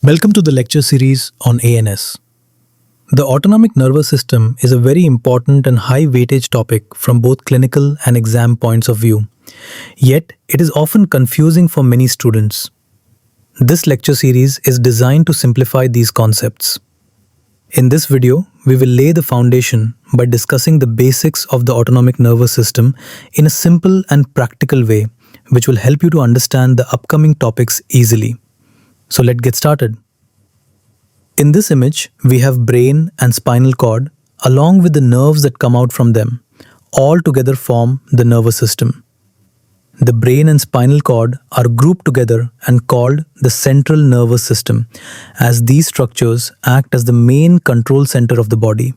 Welcome to the lecture series on ANS. The autonomic nervous system is a very important and high weightage topic from both clinical and exam points of view. Yet, it is often confusing for many students. This lecture series is designed to simplify these concepts. In this video, we will lay the foundation by discussing the basics of the autonomic nervous system in a simple and practical way, which will help you to understand the upcoming topics easily. So let's get started. In this image, we have brain and spinal cord along with the nerves that come out from them. All together form the nervous system. The brain and spinal cord are grouped together and called the central nervous system, as these structures act as the main control center of the body.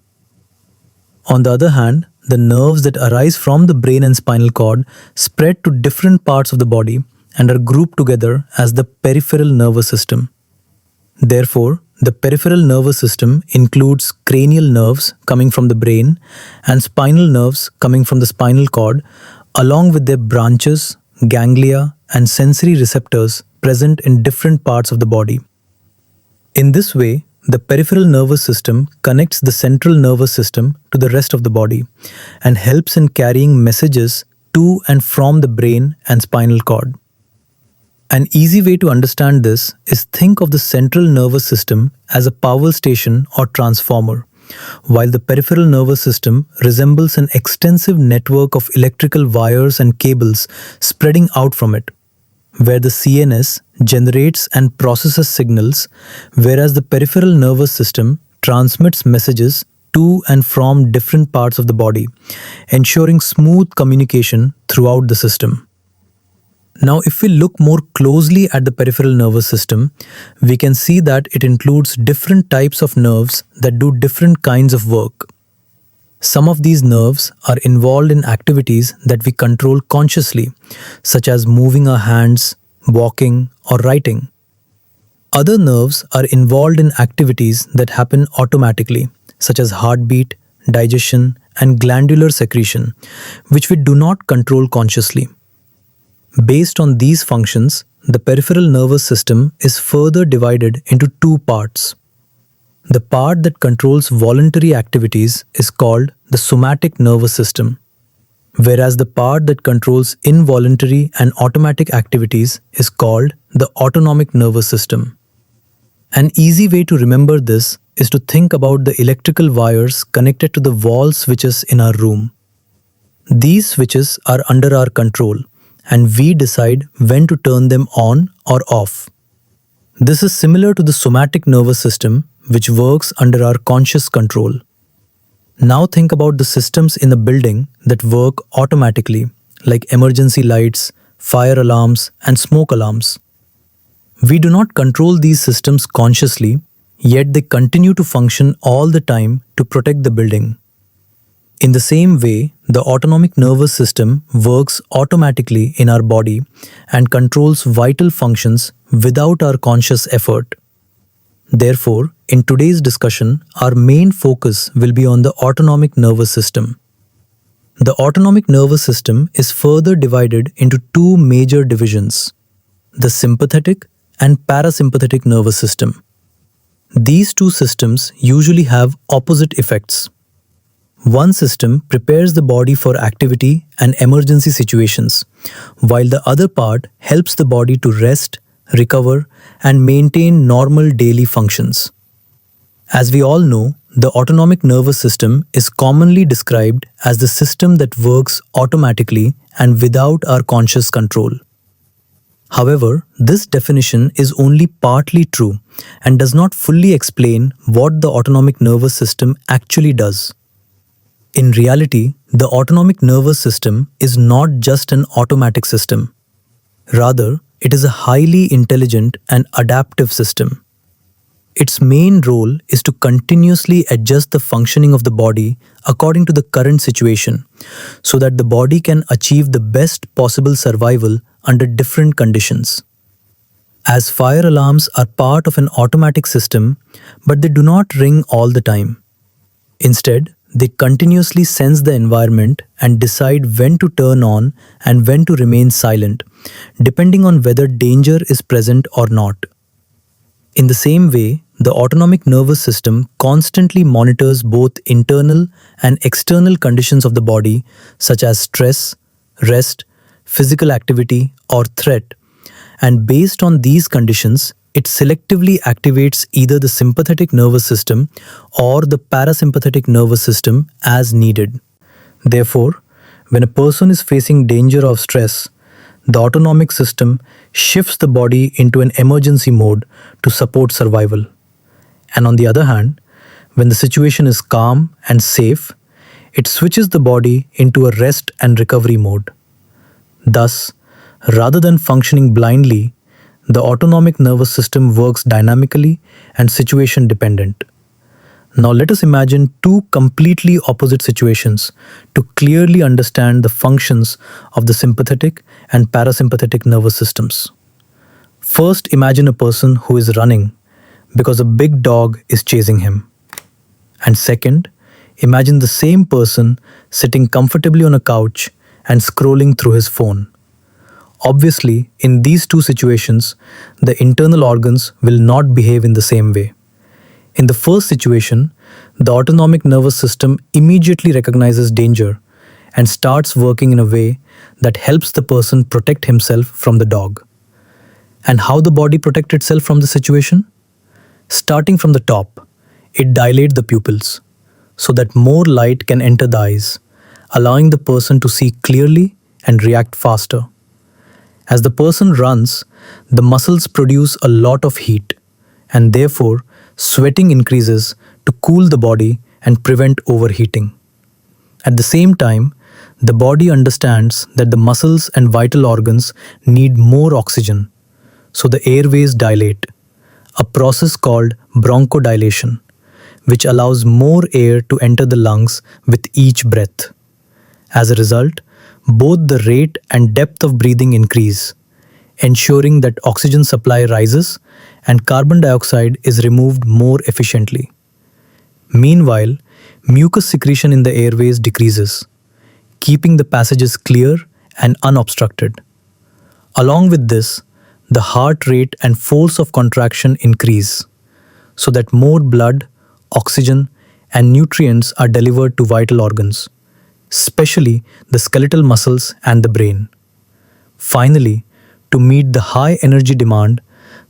On the other hand, the nerves that arise from the brain and spinal cord spread to different parts of the body and are grouped together as the peripheral nervous system. Therefore, the peripheral nervous system includes cranial nerves coming from the brain and spinal nerves coming from the spinal cord, along with their branches, ganglia, and sensory receptors present in different parts of the body. In this way, the peripheral nervous system connects the central nervous system to the rest of the body and helps in carrying messages to and from the brain and spinal cord. An easy way to understand this is think of the central nervous system as a power station or transformer, while the peripheral nervous system resembles an extensive network of electrical wires and cables spreading out from it, where the CNS generates and processes signals, whereas the peripheral nervous system transmits messages to and from different parts of the body, ensuring smooth communication throughout the system. Now, if we look more closely at the peripheral nervous system, we can see that it includes different types of nerves that do different kinds of work. Some of these nerves are involved in activities that we control consciously, such as moving our hands, walking, or writing. Other nerves are involved in activities that happen automatically, such as heartbeat, digestion, and glandular secretion, which we do not control consciously. Based on these functions, the peripheral nervous system is further divided into two parts. The part that controls voluntary activities is called the somatic nervous system, whereas the part that controls involuntary and automatic activities is called the autonomic nervous system. An easy way to remember this is to think about the electrical wires connected to the wall switches in our room. These switches are under our control, and we decide when to turn them on or off. This is similar to the somatic nervous system, which works under our conscious control. Now think about the systems in a building that work automatically, like emergency lights, fire alarms, and smoke alarms. We do not control these systems consciously, yet they continue to function all the time to protect the building. In the same way, the autonomic nervous system works automatically in our body and controls vital functions without our conscious effort. Therefore, in today's discussion, our main focus will be on the autonomic nervous system. The autonomic nervous system is further divided into two major divisions: the sympathetic and parasympathetic nervous system. These two systems usually have opposite effects. One system prepares the body for activity and emergency situations, while the other part helps the body to rest, recover, and maintain normal daily functions. As we all know, the autonomic nervous system is commonly described as the system that works automatically and without our conscious control. However, this definition is only partly true and does not fully explain what the autonomic nervous system actually does. In reality, the autonomic nervous system is not just an automatic system. Rather, it is a highly intelligent and adaptive system. Its main role is to continuously adjust the functioning of the body according to the current situation, so that the body can achieve the best possible survival under different conditions. As fire alarms are part of an automatic system, but they do not ring all the time. Instead, they continuously sense the environment and decide when to turn on and when to remain silent, depending on whether danger is present or not. In the same way, the autonomic nervous system constantly monitors both internal and external conditions of the body, such as stress, rest, physical activity, or threat. And based on these conditions, it selectively activates either the sympathetic nervous system or the parasympathetic nervous system as needed. Therefore, when a person is facing danger or stress, the autonomic system shifts the body into an emergency mode to support survival. And on the other hand, when the situation is calm and safe, it switches the body into a rest and recovery mode. Thus, rather than functioning blindly, the autonomic nervous system works dynamically and situation dependent. Now let us imagine two completely opposite situations to clearly understand the functions of the sympathetic and parasympathetic nervous systems. First, imagine a person who is running because a big dog is chasing him. And second, imagine the same person sitting comfortably on a couch and scrolling through his phone. Obviously, in these two situations, the internal organs will not behave in the same way. In the first situation, the autonomic nervous system immediately recognizes danger and starts working in a way that helps the person protect himself from the dog. And how the body protects itself from the situation? Starting from the top, it dilates the pupils so that more light can enter the eyes, allowing the person to see clearly and react faster. As the person runs, the muscles produce a lot of heat, and therefore sweating increases to cool the body and prevent overheating. At the same time, the body understands that the muscles and vital organs need more oxygen, so the airways dilate, a process called bronchodilation, which allows more air to enter the lungs with each breath. As a result, both the rate and depth of breathing increase, ensuring that oxygen supply rises and carbon dioxide is removed more efficiently. Meanwhile, mucus secretion in the airways decreases, keeping the passages clear and unobstructed. Along with this, the heart rate and force of contraction increase, so that more blood, oxygen, and nutrients are delivered to vital organs, especially the skeletal muscles and the brain. Finally, to meet the high energy demand,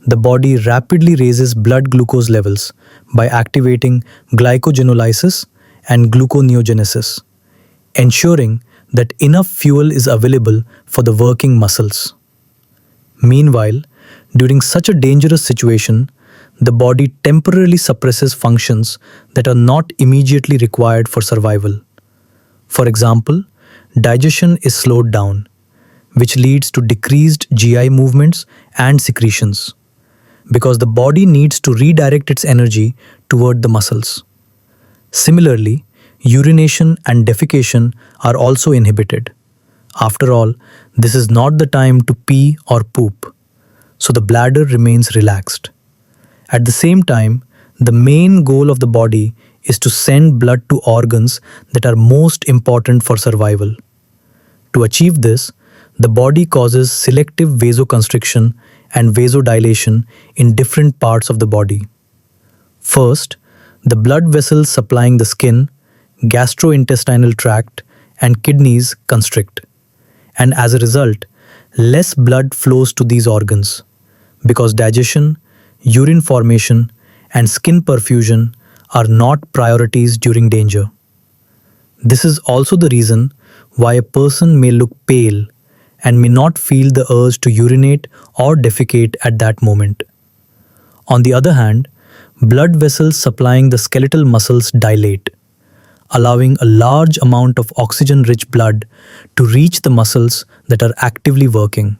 the body rapidly raises blood glucose levels by activating glycogenolysis and gluconeogenesis, ensuring that enough fuel is available for the working muscles. Meanwhile, during such a dangerous situation, the body temporarily suppresses functions that are not immediately required for survival. For example, digestion is slowed down, which leads to decreased GI movements and secretions, because the body needs to redirect its energy toward the muscles. Similarly, urination and defecation are also inhibited. After all, this is not the time to pee or poop, so the bladder remains relaxed. At the same time, the main goal of the body is to send blood to organs that are most important for survival. To achieve this, the body causes selective vasoconstriction and vasodilation in different parts of the body. First, the blood vessels supplying the skin, gastrointestinal tract, and kidneys constrict. And as a result, less blood flows to these organs because digestion, urine formation, and skin perfusion are not priorities during danger. This is also the reason why a person may look pale and may not feel the urge to urinate or defecate at that moment. On the other hand, blood vessels supplying the skeletal muscles dilate, allowing a large amount of oxygen-rich blood to reach the muscles that are actively working.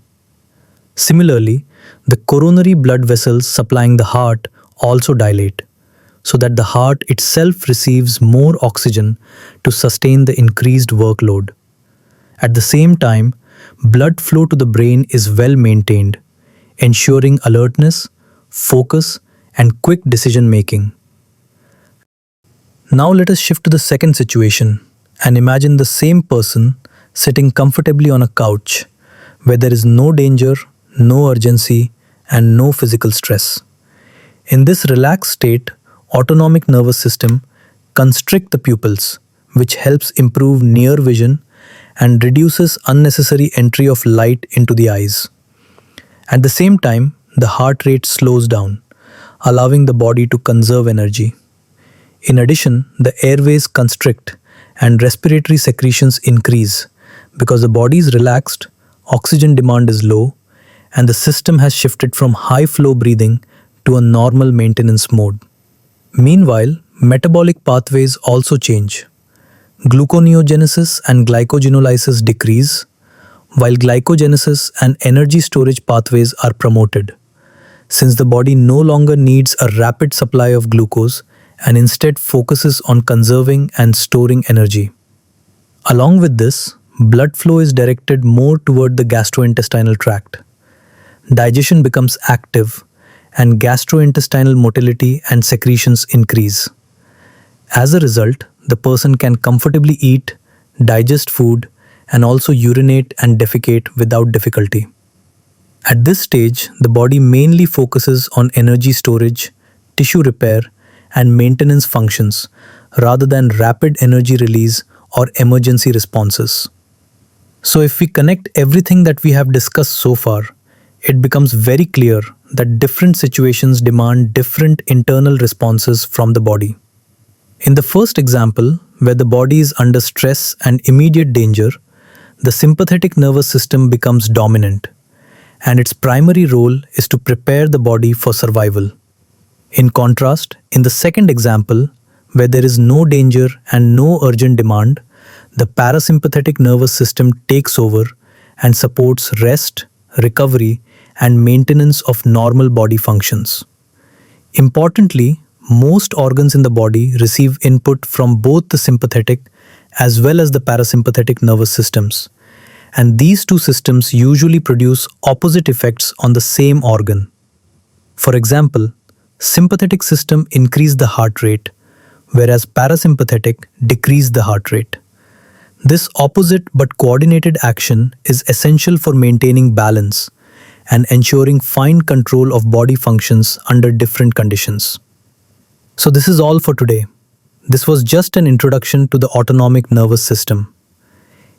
Similarly, the coronary blood vessels supplying the heart also dilate, so that the heart itself receives more oxygen to sustain the increased workload. At the same time, blood flow to the brain is well maintained, ensuring alertness, focus, and quick decision making. Now let us shift to the second situation and imagine the same person sitting comfortably on a couch where there is no danger, no urgency, and no physical stress. In this relaxed state, autonomic nervous system constrict the pupils, which helps improve near vision and reduces unnecessary entry of light into the eyes. At the same time, the heart rate slows down, allowing the body to conserve energy. In addition, the airways constrict and respiratory secretions increase because the body is relaxed, oxygen demand is low, and the system has shifted from high flow breathing to a normal maintenance mode. Meanwhile, metabolic pathways also change. Gluconeogenesis and glycogenolysis decrease, while glycogenesis and energy storage pathways are promoted, since the body no longer needs a rapid supply of glucose and instead focuses on conserving and storing energy. Along with this, blood flow is directed more toward the gastrointestinal tract. Digestion becomes active, and gastrointestinal motility and secretions increase. As a result, the person can comfortably eat, digest food, and also urinate and defecate without difficulty. At this stage, the body mainly focuses on energy storage, tissue repair, and maintenance functions rather than rapid energy release or emergency responses. So, if we connect everything that we have discussed so far, it becomes very clear that different situations demand different internal responses from the body. In the first example, where the body is under stress and immediate danger, the sympathetic nervous system becomes dominant, and its primary role is to prepare the body for survival. In contrast, in the second example, where there is no danger and no urgent demand, the parasympathetic nervous system takes over and supports rest, recovery, and maintenance of normal body functions. Importantly, most organs in the body receive input from both the sympathetic as well as the parasympathetic nervous systems, and these two systems usually produce opposite effects on the same organ. For example, sympathetic system increase the heart rate, whereas parasympathetic decrease the heart rate. This opposite but coordinated action is essential for maintaining balance and ensuring fine control of body functions under different conditions. So this is all for today. This was just an introduction to the autonomic nervous system.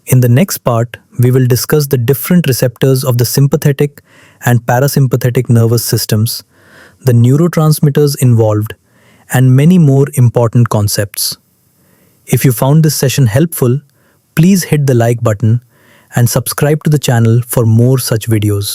In the next part, we will discuss the different receptors of the sympathetic and parasympathetic nervous systems, the neurotransmitters involved, and many more important concepts. If you found this session helpful, please hit the like button and subscribe to the channel for more such videos.